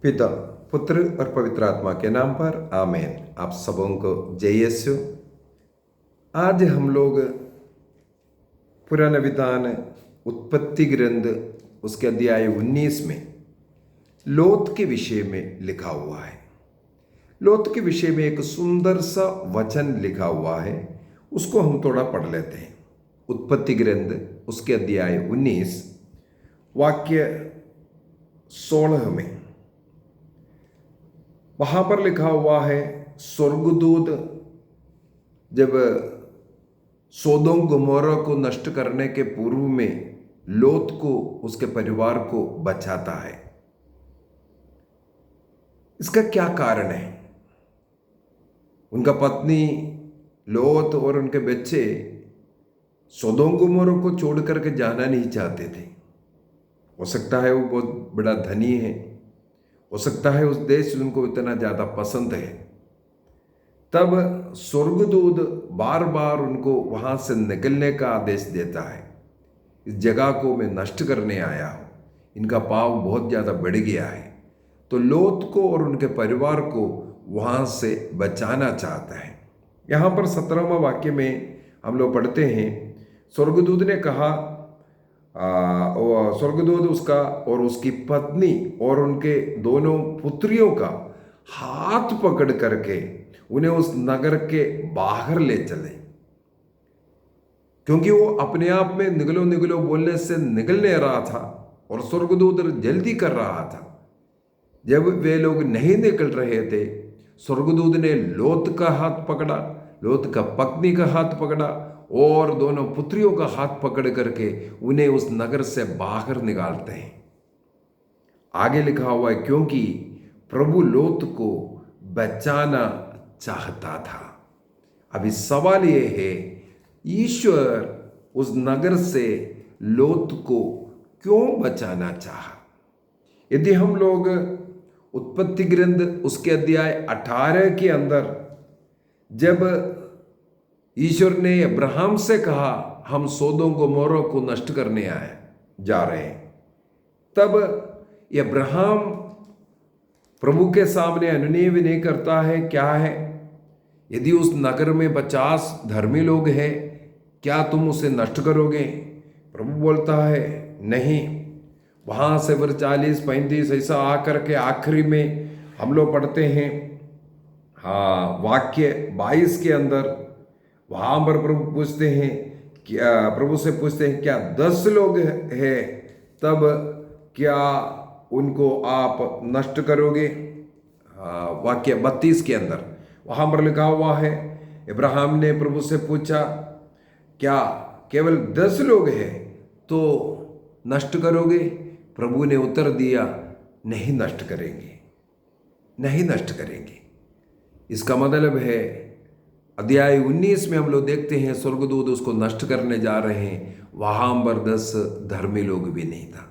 पिता, पुत्र और पवित्र आत्मा के नाम पर आमीन। आप सबों को जय यीशु। आज हम लोग पुराना विधान उत्पत्ति ग्रंथ उसके अध्याय 19 में लोत के विषय में लिखा हुआ है। लोत के विषय में एक सुंदर सा वचन लिखा हुआ है, उसको हम थोड़ा पढ़ लेते हैं। उत्पत्ति ग्रंथ उसके अध्याय 19 वाक्य 16 में वहां पर लिखा हुआ है, स्वर्गदूत जब सोदोम गोमोरा को नष्ट करने के पूर्व में लोत को, उसके परिवार को बचाता है। इसका क्या कारण है? उनका पत्नी लोत और उनके बच्चे सोदोम गोमोरा को छोड़ करके जाना नहीं चाहते थे। हो सकता है वो बहुत बड़ा धनी है, हो सकता है उस देश उनको इतना ज़्यादा पसंद है। तब स्वर्गदूत बार बार उनको वहाँ से निकलने का आदेश देता है। इस जगह को मैं नष्ट करने आया हूँ, इनका पाप बहुत ज़्यादा बढ़ गया है। तो लोत को और उनके परिवार को वहाँ से बचाना चाहता है। यहाँ पर 17वां वाक्य में हम लोग पढ़ते हैं, स्वर्गदूत ने कहा, स्वर्गदूत उसका और उसकी पत्नी और उनके दोनों पुत्रियों का हाथ पकड़ करके उन्हें उस नगर के बाहर ले चले, क्योंकि वो अपने आप में निकलो निकलो बोलने से निकल नहीं रहा था और स्वर्गदूत जल्दी कर रहा था। जब वे लोग नहीं निकल रहे थे, स्वर्गदूत ने लोत का हाथ पकड़ा, लोत का पत्नी का हाथ पकड़ा और दोनों पुत्रियों का हाथ पकड़ करके उन्हें उस नगर से बाहर निकालते हैं। आगे लिखा हुआ है, क्योंकि प्रभु लोत को बचाना चाहता था। अभी सवाल यह है, ईश्वर उस नगर से लोत को क्यों बचाना चाहा? यदि हम लोग उत्पत्ति ग्रंथ उसके अध्याय 18 के अंदर, जब ईश्वर ने अब्राहम से कहा हम सोदोम गोमोरा को नष्ट करने जा रहे हैं, तब अब्राहम प्रभु के सामने अनुनय विनय करता है। क्या है? यदि उस नगर में 50 धर्मी लोग हैं, क्या तुम उसे नष्ट करोगे? प्रभु बोलता है नहीं। वहाँ से फिर 40-35 ऐसा आकर के आखिरी में हम लोग पढ़ते हैं, हाँ, वाक्य 22 के अंदर वहाँ पर प्रभु पूछते हैं, क्या प्रभु से पूछते हैं, क्या 10 लोग हैं तब क्या उनको आप नष्ट करोगे? वाक्य 32 के अंदर वहाँ पर लिखा हुआ है, इब्राहिम ने प्रभु से पूछा, क्या केवल 10 लोग हैं तो नष्ट करोगे? प्रभु ने उत्तर दिया, नहीं नष्ट करेंगे, नहीं नष्ट करेंगे। इसका मतलब है अध्याय 19 में हम लोग देखते हैं स्वर्गदूत उसको नष्ट करने जा रहे हैं, वहां पर 10 धर्मी लोग भी नहीं था,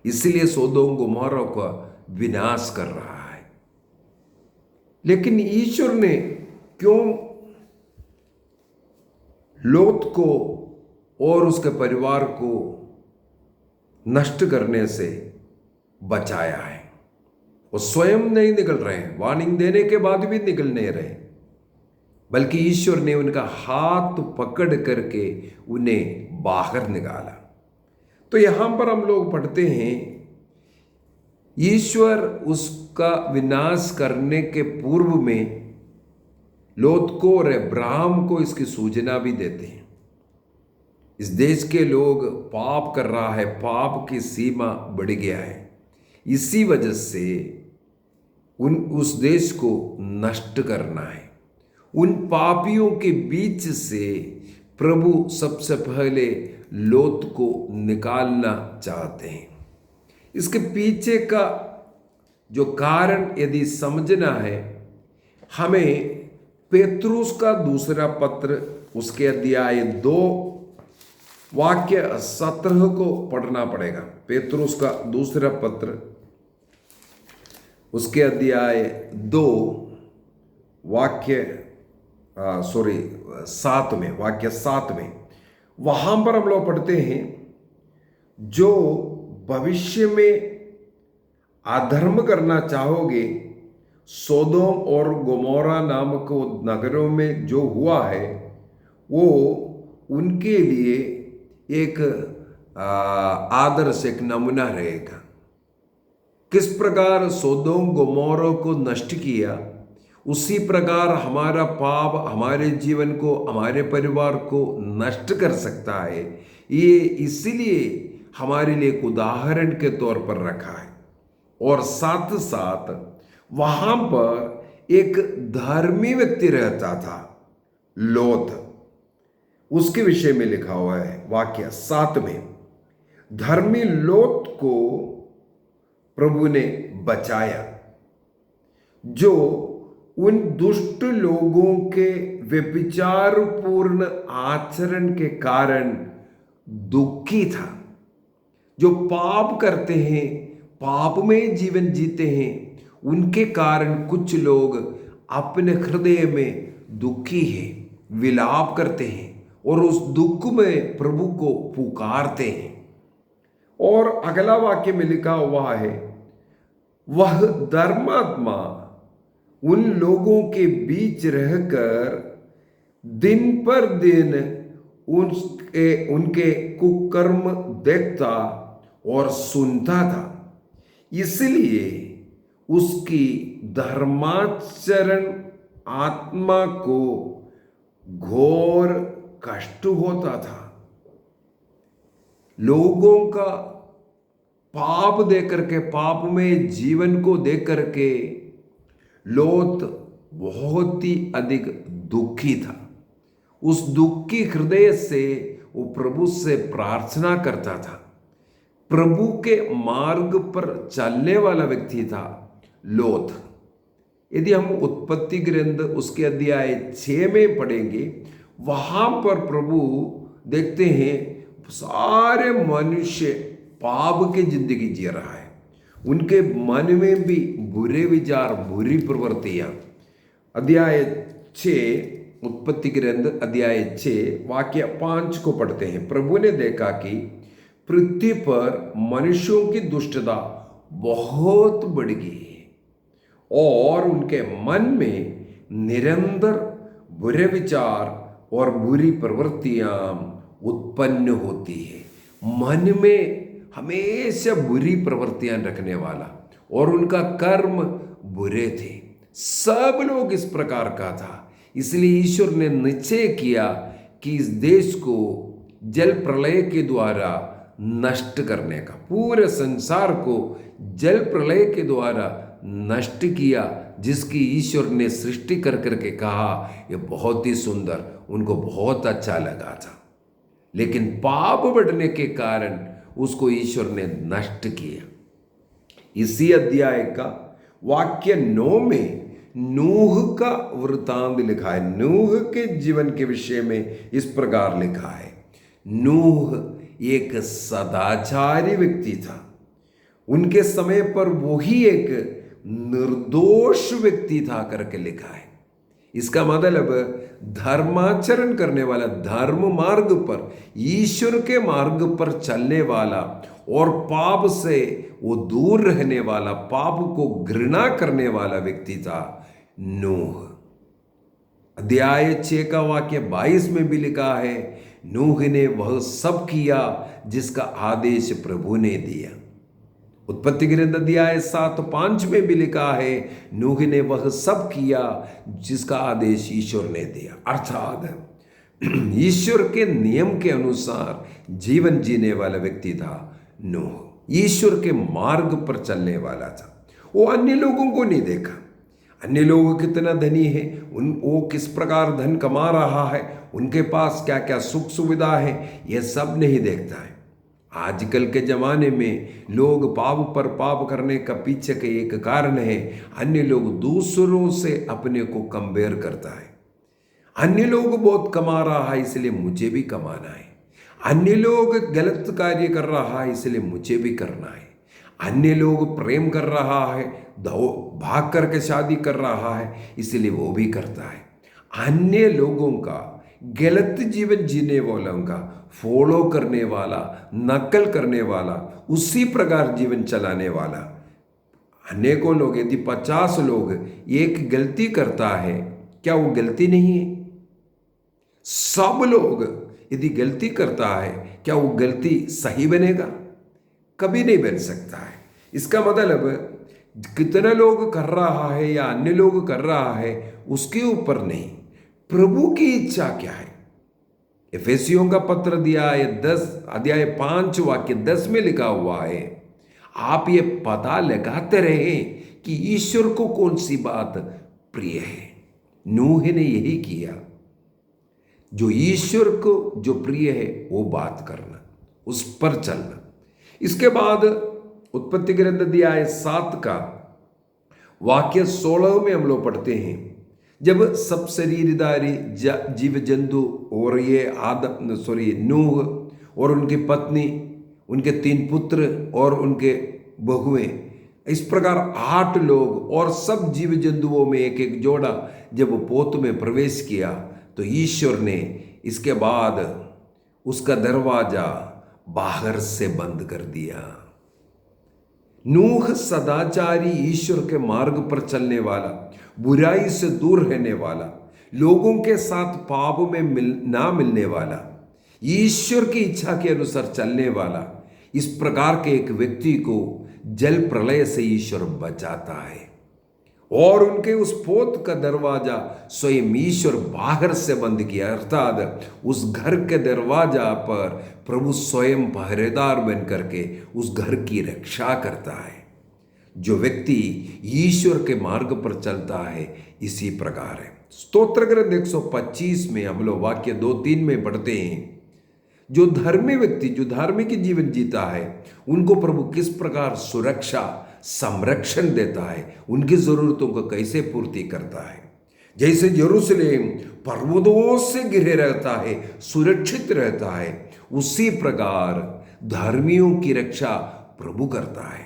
इसलिए सोदोम गोमोरा का विनाश कर रहा है। लेकिन ईश्वर ने क्यों लोत को और उसके परिवार को नष्ट करने से बचाया है? वो स्वयं नहीं निकल रहे हैं, वार्निंग देने के बाद भी निकल नहीं रहे, बल्कि ईश्वर ने उनका हाथ पकड़ करके उन्हें बाहर निकाला। तो यहां पर हम लोग पढ़ते हैं, ईश्वर उसका विनाश करने के पूर्व में लोत को और अब्राहम को इसकी सूचना भी देते हैं। इस देश के लोग पाप कर रहा है, पाप की सीमा बढ़ गया है, इसी वजह से उस देश को नष्ट करना है। उन पापियों के बीच से प्रभु सबसे पहले लोत को निकालना चाहते हैं। इसके पीछे का जो कारण यदि समझना है, हमें पेत्रुस का दूसरा पत्र उसके अध्याय 2 वाक्य 17 को पढ़ना पड़ेगा। पेत्रुस का दूसरा पत्र उसके अध्याय 2 वाक्य 7 में, वाक्य 7 में वहां पर हम लोग पढ़ते हैं, जो भविष्य में अधर्म करना चाहोगे, सोदोम और गोमोरा नामक नगरों में जो हुआ है वो उनके लिए एक आदर्श, एक नमूना रहेगा। किस प्रकार सोदोम गोमोरा को नष्ट किया, उसी प्रकार हमारा पाप हमारे जीवन को, हमारे परिवार को नष्ट कर सकता है। ये इसलिए हमारे लिए एक उदाहरण के तौर पर रखा है। और साथ साथ वहां पर एक धर्मी व्यक्ति रहता था, लोथ। उसके विषय में लिखा हुआ है वाक्य 7 में। धर्मी लोथ को प्रभु ने बचाया, जो उन दुष्ट लोगों के व्यभिचारपूर्ण आचरण के कारण दुखी था। जो पाप करते हैं, पाप में जीवन जीते हैं, उनके कारण कुछ लोग अपने हृदय में दुखी हैं, विलाप करते हैं और उस दुख में प्रभु को पुकारते हैं। और अगला वाक्य में लिखा हुआ है, वह धर्मात्मा उन लोगों के बीच रहकर दिन पर दिन उनके कुकर्म देखता और सुनता था। इसलिए उसकी धर्माचरण आत्मा को घोर कष्ट होता था। लोगों का पाप देख करके, पाप में जीवन को देख करके लोथ बहुत ही अधिक दुखी था। उस दुखी हृदय से वो प्रभु से प्रार्थना करता था। प्रभु के मार्ग पर चलने वाला व्यक्ति था लोथ। यदि हम उत्पत्ति ग्रंथ उसके अध्याय 6 में पढ़ेंगे, वहां पर प्रभु देखते हैं सारे मनुष्य पाप की जिंदगी जी रहा है। उनके मन में भी बुरे विचार, बुरी प्रवृत्तियां। अध्याय 6 उत्पत्ति ग्रंथ अध्याय 6 वाक्य 5 को पढ़ते हैं। प्रभु ने देखा कि पृथ्वी पर मनुष्यों की दुष्टता बहुत बढ़ गई है और उनके मन में निरंतर बुरे विचार और बुरी प्रवृत्तियां उत्पन्न होती है। मन में हमेशा बुरी प्रवृत्तियां रखने वाला, और उनका कर्म बुरे थे। सब लोग इस प्रकार का था। इसलिए ईश्वर ने निश्चय किया कि इस देश को जल प्रलय के द्वारा नष्ट करने का, पूरे संसार को जल प्रलय के द्वारा नष्ट किया, जिसकी ईश्वर ने सृष्टि कर करके कहा ये बहुत ही सुंदर, उनको बहुत अच्छा लगा था। लेकिन पाप बढ़ने के कारण उसको ईश्वर ने नष्ट किया। इसी अध्याय का वाक्य 9 में नूह का वृतांत लिखा है। नूह के जीवन के विषय में इस प्रकार लिखा है, नूह एक सदाचारी व्यक्ति था। उनके समय पर वही एक निर्दोष व्यक्ति था करके लिखा है। इसका मतलब धर्माचरण करने वाला, धर्म मार्ग पर, ईश्वर के मार्ग पर चलने वाला और पाप से वो दूर रहने वाला, पाप को घृणा करने वाला व्यक्ति था नूह। अध्याय 6 का वाक्य 22 में भी लिखा है, नूह ने वह सब किया जिसका आदेश प्रभु ने दिया। उत्पत्ति ग्रंथ अध्याय 7:5 में भी लिखा है, नूह ने वह सब किया जिसका आदेश ईश्वर ने दिया। अर्थात ईश्वर के नियम के अनुसार जीवन जीने वाला व्यक्ति था नूह। ईश्वर के मार्ग पर चलने वाला था। वो अन्य लोगों को नहीं देखा, अन्य लोग कितना धनी है, वो किस प्रकार धन कमा रहा है, उनके पास क्या क्या सुख सुविधा है, यह सब नहीं देखता है। आजकल के ज़माने में लोग पाप पर पाप करने का पीछे के एक कारण है, अन्य लोग दूसरों से अपने को कंपेयर करता है। अन्य लोग बहुत कमा रहा है इसलिए मुझे भी कमाना है, अन्य लोग गलत कार्य कर रहा है इसलिए मुझे भी करना है, अन्य लोग प्रेम कर रहा है, भाग करके शादी कर रहा है इसलिए वो भी करता है। अन्य लोगों का, गलत जीवन जीने वालों का फॉलो करने वाला, नकल करने वाला, उसी प्रकार जीवन चलाने वाला अनेकों लोग, यदि 50 लोग एक गलती करता है, क्या वो गलती नहीं है? सब लोग यदि गलती करता है, क्या वो गलती सही बनेगा? कभी नहीं बन सकता है। इसका मतलब कितने लोग कर रहा है या अन्य लोग कर रहा है उसके ऊपर नहीं, प्रभु की इच्छा क्या है। एफेसियों का पत्र दिया है 10 अध्याय 5 वाक्य 10 में लिखा हुआ है, आप ये पता लगाते रहे कि ईश्वर को कौन सी बात प्रिय है। नूह ने यही किया, जो ईश्वर को जो प्रिय है वो बात करना, उस पर चलना। इसके बाद उत्पत्ति ग्रंथ अध्याय 7 का वाक्य 16 में हम लोग पढ़ते हैं, जब सब शरीरधारी जीव जंतु और ये नूह और उनकी पत्नी, उनके 3 पुत्र और उनके बहुएं, इस प्रकार 8 लोग और सब जीव जंतुओं में एक एक जोड़ा जब पोत में प्रवेश किया, तो ईश्वर ने इसके बाद उसका दरवाजा बाहर से बंद कर दिया। नूह सदाचारी, ईश्वर के मार्ग पर चलने वाला, बुराई से दूर रहने वाला, लोगों के साथ पाप में ना मिलने वाला, ईश्वर की इच्छा के अनुसार चलने वाला, इस प्रकार के एक व्यक्ति को जल प्रलय से ईश्वर बचाता है। और उनके उस पोत का दरवाजा स्वयं ईश्वर बाहर से बंद किया, अर्थात उस घर के दरवाजा पर प्रभु स्वयं पहरेदार बन करके उस घर की रक्षा करता है। जो व्यक्ति ईश्वर के मार्ग पर चलता है इसी प्रकार है। स्तोत्र ग्रंथ 125 में हम लोग वाक्य 2-3 में पढ़ते हैं, जो धर्मी व्यक्ति, जो धार्मिक जीवन जीता है, उनको प्रभु किस प्रकार सुरक्षा संरक्षण देता है, उनकी जरूरतों को कैसे पूर्ति करता है। जैसे यरूशलेम पर्वतों से घिरे रहता है, सुरक्षित रहता है, उसी प्रकार धर्मियों की रक्षा प्रभु करता है।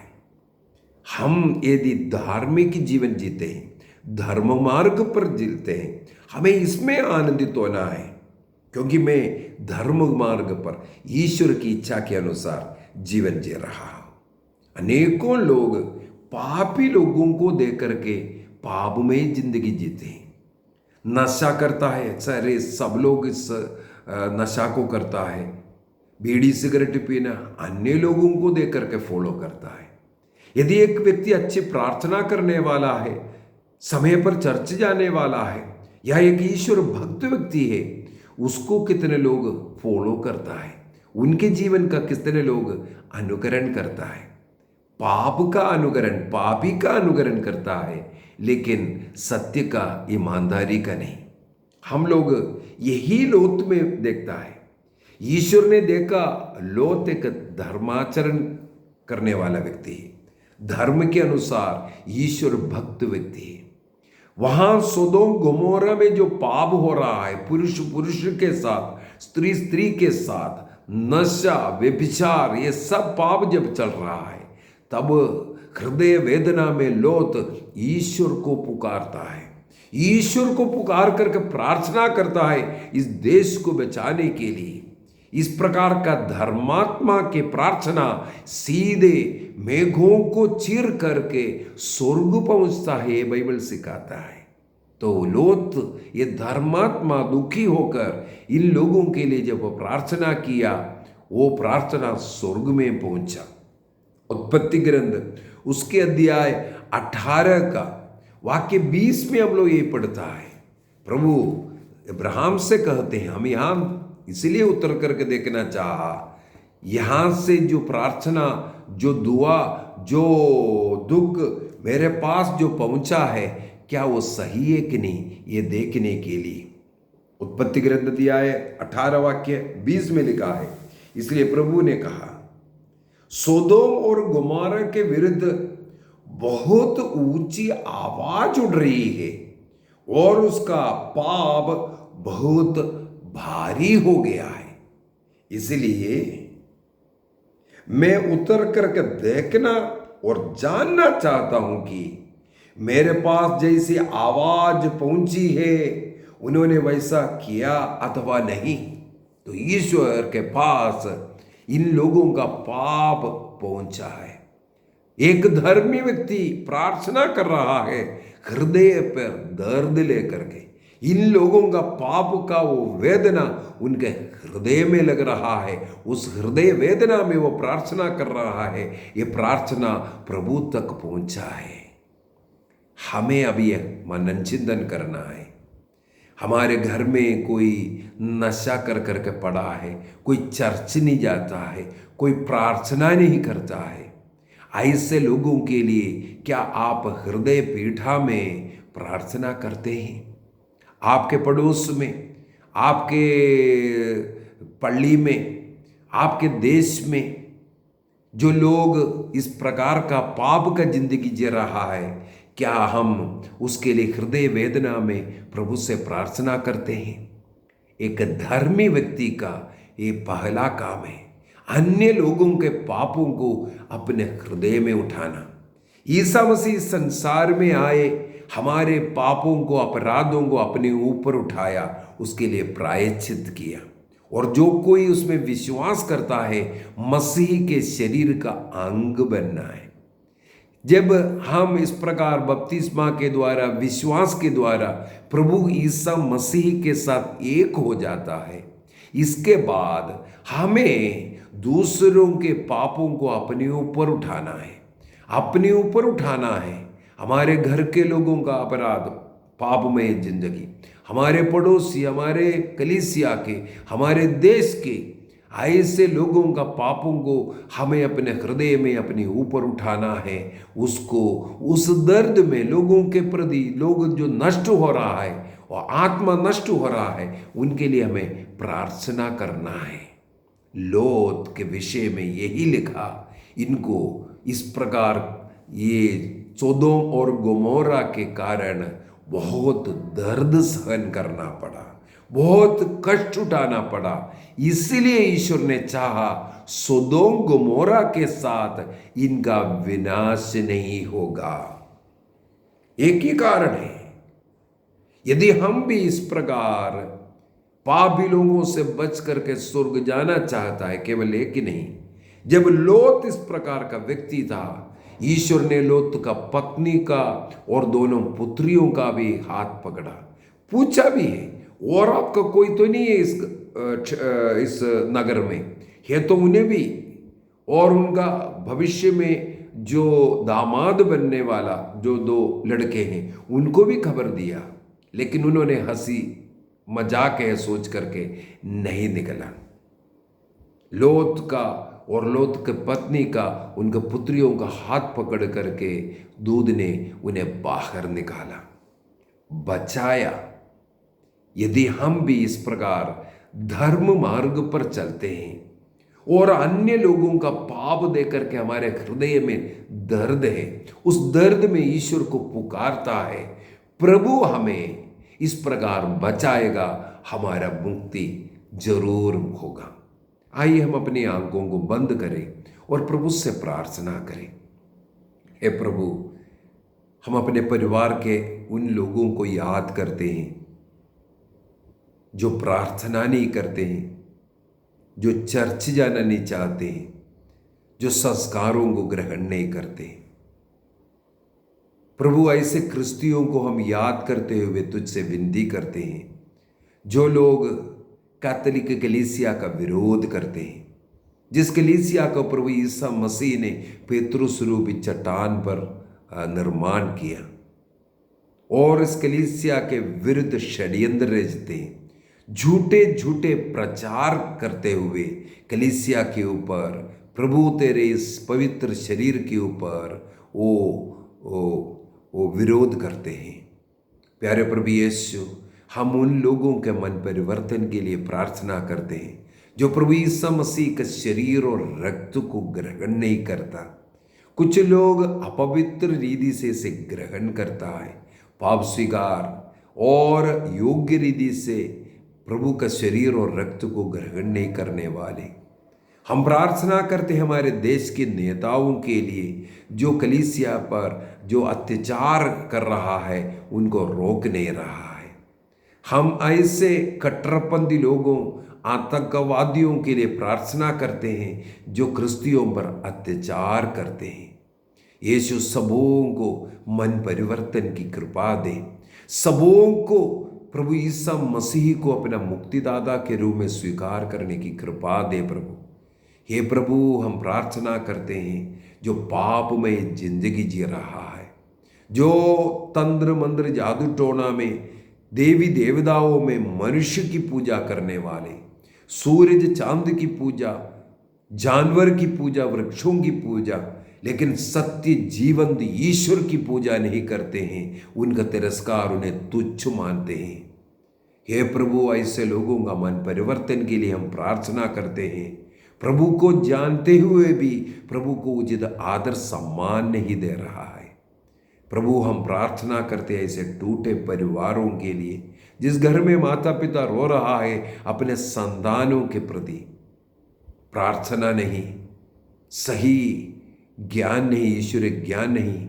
हम यदि धार्मिक जीवन जीते हैं, धर्म मार्ग पर जीते हैं, हमें इसमें आनंदित होना है, क्योंकि मैं धर्म मार्ग पर ईश्वर की इच्छा के अनुसार जीवन जी रहा हूं। अनेकों लोग पापी लोगों को देख करके पाप में जिंदगी जीते हैं। नशा करता है, सारे सब लोग इस नशा को करता है। बीड़ी सिगरेट पीना अन्य लोगों को देख करके फॉलो करता है। यदि एक व्यक्ति अच्छी प्रार्थना करने वाला है, समय पर चर्च जाने वाला है, या एक ईश्वर भक्त व्यक्ति है, उसको कितने लोग फॉलो करता है, उनके जीवन का कितने लोग अनुकरण करता है। पाप का अनुकरण, पापी का अनुकरण करता है, लेकिन सत्य का, ईमानदारी का नहीं। हम लोग यही लोत में देखता है। ईश्वर ने देखा लोत एक धर्माचरण करने वाला व्यक्ति है, धर्म के अनुसार ईश्वर भक्त व्यक्ति है। वहां सोदोम गोमोरा में जो पाप हो रहा है, पुरुष पुरुष के साथ, स्त्री स्त्री के साथ, नशा, व्यभिचार, ये सब पाप जब चल रहा है, तब हृदय वेदना में लोत ईश्वर को पुकारता है, ईश्वर को पुकार करके प्रार्थना करता है इस देश को बचाने के लिए। इस प्रकार का धर्मात्मा की प्रार्थना सीधे मेघों को चीर करके स्वर्ग पहुंचता है, ये बाइबल सिखाता है। तो लोत ये धर्मात्मा दुखी होकर इन लोगों के लिए जब प्रार्थना किया, वो प्रार्थना स्वर्ग में पहुंचा। उत्पत्ति ग्रंथ उसके अध्याय 18 का वाक्य 20 में हम लोग ये पढ़ता है, प्रभु अब्राहम से कहते हैं, हम यहाँ इसलिए उतर करके देखना चाहा, यहाँ से जो प्रार्थना, जो दुआ, जो दुख मेरे पास जो पहुंचा है, क्या वो सही है कि नहीं, ये देखने के लिए। उत्पत्ति ग्रंथ अध्याय 18 वाक्य 20 में लिखा है, इसलिए प्रभु ने कहा, सोदोम और गोमोरा के विरुद्ध बहुत ऊंची आवाज उड़ रही है और उसका पाप बहुत भारी हो गया है, इसलिए मैं उतर करके देखना और जानना चाहता हूं कि मेरे पास जैसी आवाज पहुंची है, उन्होंने वैसा किया अथवा नहीं। तो ईश्वर के पास इन लोगों का पाप पहुंचा है। एक धर्मी व्यक्ति प्रार्थना कर रहा है हृदय पर दर्द लेकर के। इन लोगों का पाप का वो वेदना उनके हृदय में लग रहा है, उस हृदय वेदना में वो प्रार्थना कर रहा है। ये प्रार्थना प्रभु तक पहुंचा है। हमें अभी यह मनन चिंतन करना है। हमारे घर में कोई नशा कर करके पड़ा है, कोई चर्च नहीं जाता है, कोई प्रार्थना नहीं करता है। ऐसे लोगों के लिए क्या आप हृदय पीठा में प्रार्थना करते हैं? आपके पड़ोस में, आपके पल्ली में, आपके देश में जो लोग इस प्रकार का पाप का जिंदगी जी रहा है, क्या हम उसके लिए हृदय वेदना में प्रभु से प्रार्थना करते हैं? एक धर्मी व्यक्ति का ये पहला काम है, अन्य लोगों के पापों को अपने हृदय में उठाना। ईसा मसीह संसार में आए, हमारे पापों को, अपराधों को अपने ऊपर उठाया, उसके लिए प्रायश्चित किया। और जो कोई उसमें विश्वास करता है, मसीह के शरीर का अंग बनना है। जब हम इस प्रकार बपतिस्मा के द्वारा, विश्वास के द्वारा प्रभु ईसा मसीह के साथ एक हो जाता है, इसके बाद हमें दूसरों के पापों को अपने ऊपर उठाना है, अपने ऊपर उठाना है। हमारे घर के लोगों का अपराध, पापमय जिंदगी, हमारे पड़ोसी, हमारे कलीसिया के, हमारे देश के ऐसे लोगों का पापों को हमें अपने हृदय में अपने ऊपर उठाना है। उसको, उस दर्द में लोगों के प्रति, लोग जो नष्ट हो रहा है और आत्मा नष्ट हो रहा है, उनके लिए हमें प्रार्थना करना है। लोत के विषय में यही लिखा, इनको इस प्रकार ये सोदोम और गोमोरा के कारण बहुत दर्द सहन करना पड़ा, बहुत कष्ट उठाना पड़ा। इसलिए ईश्वर ने चाहा सोदोम गोमोरा के साथ इनका विनाश नहीं होगा। एक ही कारण है, यदि हम भी इस प्रकार पापी लोगों से बच करके स्वर्ग जाना चाहता है, केवल एक ही नहीं, जब लोत इस प्रकार का व्यक्ति था, ईश्वर ने लोत का पत्नी का और दोनों पुत्रियों का भी हाथ पकड़ा, पूछा भी है, और आपका कोई तो नहीं है इस नगर में, है तो उन्हें भी, और उनका भविष्य में जो दामाद बनने वाला जो दो लड़के हैं उनको भी खबर दिया, लेकिन उन्होंने हंसी मजाक है सोच करके नहीं निकला। लोत का और लोत के पत्नी का, उनके पुत्रियों का हाथ पकड़ करके दूध ने उन्हें बाहर निकाला, बचाया। यदि हम भी इस प्रकार धर्म मार्ग पर चलते हैं और अन्य लोगों का पाप देकर के हमारे हृदय में दर्द है, उस दर्द में ईश्वर को पुकारता है, प्रभु हमें इस प्रकार बचाएगा, हमारा मुक्ति जरूर होगा। आइए हम अपनी आंखों को बंद करें और प्रभु से प्रार्थना करें। हे प्रभु, हम अपने परिवार के उन लोगों को याद करते हैं जो प्रार्थना नहीं करते हैं, जो चर्च जाना नहीं चाहते हैं, जो संस्कारों को ग्रहण नहीं करते। प्रभु, ऐसे क्रिस्तियों को हम याद करते हुए तुझसे विनती करते हैं, जो लोग कैथोलिक कलीसिया का विरोध करते हैं, जिस कलीसिया का प्रभु ईसा मसीह ने पेतरुस रूपी चट्टान पर निर्माण किया, और इस कलीसिया के विरुद्ध षड्यंत्र रचते हैं, झूठे झूठे प्रचार करते हुए कलीसिया के ऊपर, प्रभु तेरे इस पवित्र शरीर के ऊपर वो विरोध करते हैं। प्यारे प्रभु यीशु, हम उन लोगों के मन परिवर्तन के लिए प्रार्थना करते हैं जो प्रभु ईसा मसीह का शरीर और रक्त को ग्रहण नहीं करता। कुछ लोग अपवित्र रीति से इसे ग्रहण करता है, पाप स्वीकार और योग्य रीति से प्रभु का शरीर और रक्त को ग्रहण नहीं करने वाले। हम प्रार्थना करते हैं हमारे देश के नेताओं के लिए, जो कलीसिया पर जो अत्याचार कर रहा है उनको रोक नहीं रहा है। हम ऐसे कट्टरपंथी लोगों, आतंकवादियों के लिए प्रार्थना करते हैं जो क्रिस्तियों पर अत्याचार करते हैं। यीशु सबों को मन परिवर्तन की कृपा दे, सबों को प्रभु ईसा मसीह को अपना मुक्तिदाता के रूप में स्वीकार करने की कृपा दे प्रभु। हे प्रभु, हम प्रार्थना करते हैं जो पाप में जिंदगी जी रहा है, जो तंत्र मंत्र जादू टोना में देवी देवताओं में मनुष्य की पूजा करने वाले, सूरज चांद की पूजा, जानवर की पूजा, वृक्षों की पूजा, लेकिन सत्य जीवंत ईश्वर की पूजा नहीं करते हैं, उनका तिरस्कार, उन्हें तुच्छ मानते हैं। हे प्रभु, ऐसे लोगों का मन परिवर्तन के लिए हम प्रार्थना करते हैं। प्रभु को जानते हुए भी प्रभु को उचित आदर सम्मान नहीं दे रहा है। प्रभु, हम प्रार्थना करते हैं ऐसे टूटे परिवारों के लिए, जिस घर में माता पिता रो रहा है अपने संतानों के प्रति, प्रार्थना नहीं, सही ज्ञान नहीं, ईश्वरीय ज्ञान नहीं,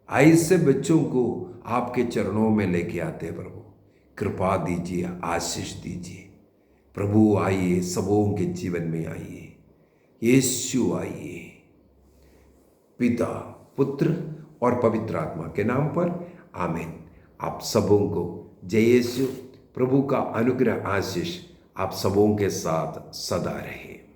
ऐसे बच्चों को आपके चरणों में लेके आते हैं प्रभु। कृपा दीजिए, आशीष दीजिए प्रभु। आइए, सबों के जीवन में आइए, यीशु आइए। पिता, पुत्र और पवित्र आत्मा के नाम पर आमीन। आप सबों को जय यीशु। प्रभु का अनुग्रह, आशीष आप सबों के साथ सदा रहे।